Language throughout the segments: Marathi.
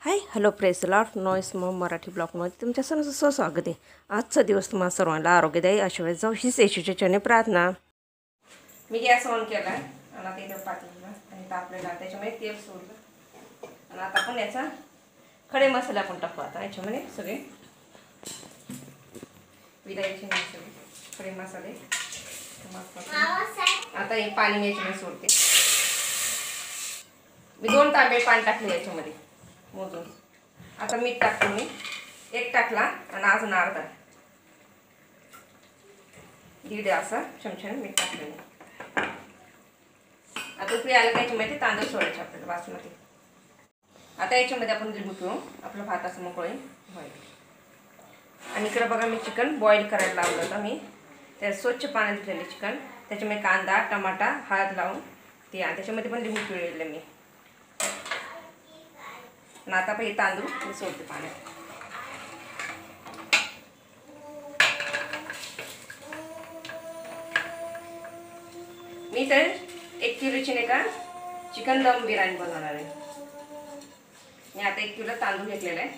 Hi hello press lot noise Maugham Marathi ब्लॉगमध्ये तुमच्या सर्वांचं स्वागत आहे। आजचा दिवस तुम्हाला सर्वांना आरोग्यदायी आशीर्वाद जाऊ हीच येशूच्या चरणी प्रार्थना। मी गॅस ऑन केला आणि आता इथं पातेलं आणि तापलेला त्याच्यामध्ये तेल सोडलं आणि आता आपण याचा खडे मसाले आपण टाकू। आता याच्यामध्ये सगळे विलायची मसाले खडे मसाले आता हे पाणी मी याच्यामध्ये सोडते। मी 2 तांबे पाणी टाकले याच्यामध्ये मोजून। आता मीठ टाकतो मी 1 टाकला आणि अजून अर्धा दीड असा चमच्याने मीठ टाकलं। आता उकळी आलं का याच्यामध्ये तांदूळ सोडायचे आपल्याला बासमती। आता याच्यामध्ये आपण लिंबू पिळून आपलं भात असं मोकळे होईल। आणि इकडे बघा मी चिकन बॉईल करायला लावलं होतं। मी त्या स्वच्छ पाण्यात धुतलेले चिकन त्याच्यामध्ये कांदा टमाटा हळद लावून ते त्याच्यामध्ये पण लिंबू पिळले मी। आणि आता हे तांदूळ मी सोडते पाण्यात। मी तर 1 किलोची नाही का चिकन दम बिर्याणी बनवणार आहे। मी आता 1 किलो तांदूळ घेतलेला आहे।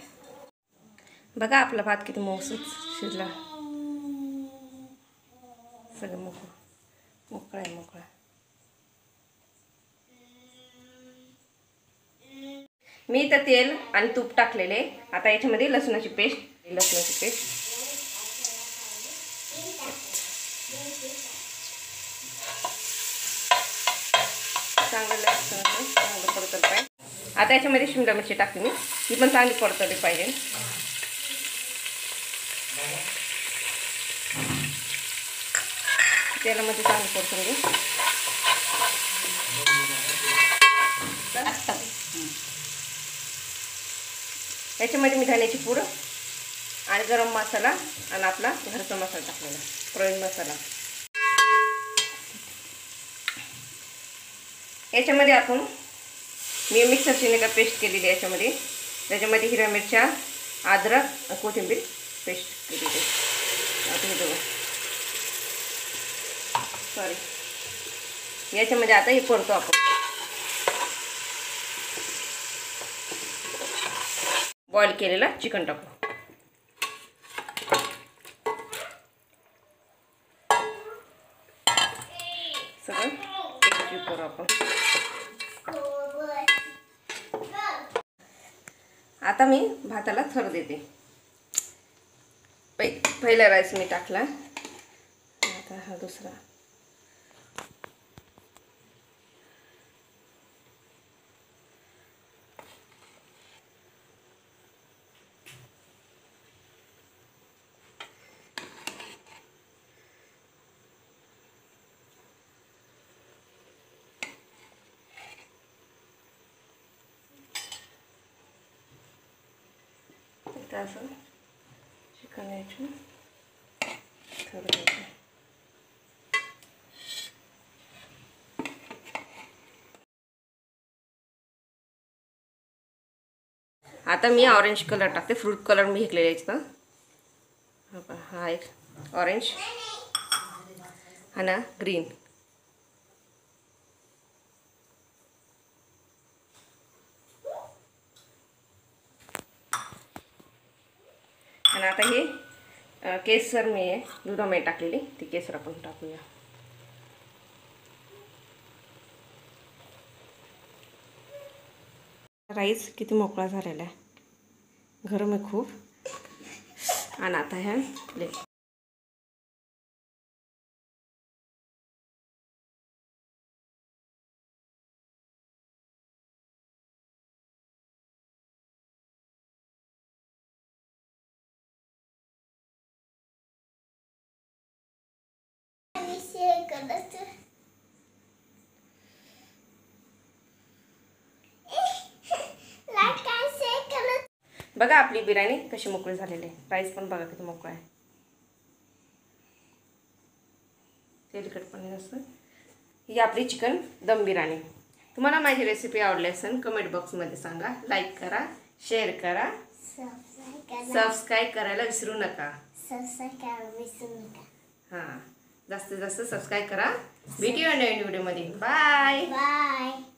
बघा आपला भात किती मऊसूत शिजला, सगळं मोकळा आहे मोकळा। मी तर तेल आणि तूप टाकलेले। आता याच्यामध्ये लसणाची पेस्ट चांगलं परतलं पाहिजे। आता याच्यामध्ये शिमला मिरची टाकली मी, ती पण चांगली परतली पाहिजे। तेलामध्ये चांगली परतून घेऊ। याच्यामध्ये मी धण्याची पूड आणि गरम मसाला आणि आपला घरचा मसाला टाकलेला प्रवीण मसाला। याच्यामध्ये आपण मी मिक्सरची नाही का पेस्ट केलेली याच्यामध्ये। त्याच्यामध्ये हिरव्या मिरच्या अद्रक कोथिंबीर पेस्ट केलेली सॉरी। याच्यामध्ये आता हे परतो आपण बॉईल केलेला चिकन टाकू। सगळं एकजीव करू आपण। आता मी भाताला थर देते। पहिला राईस मी टाकला, आता हा दुसरा। असं चिकन यायचं थोडं द्यायचं। आता मी ऑरेंज कलर टाकते, फ्रूट कलर मी घेतलेला याचा। हा एक ऑरेंज हा ना ग्रीन। आणि आता हे केसर मी दुधामध्ये टाकलेली ती केसर आपण टाकूया। राईस किती मोकळा झालेला आहे, गरम आहे खूप। आणि आता ह्या बघा आपली बिर्याणी कशी मोकळी झालेली आहे। राईस पण बघा किती मोकळा आहे, तेलकट पण असं। ही आपली चिकन दम बिर्याणी। तुम्हाला माझी रेसिपी आवडली असेल कमेंट बॉक्समध्ये सांगा। लाईक करा, शेअर करा, सबस्क्राईब करायला विसरू नका। हां, जास्तीत जास्त सबस्क्राईब करा। भेटूया नवीन व्हिडिओमध्ये। Bye bye.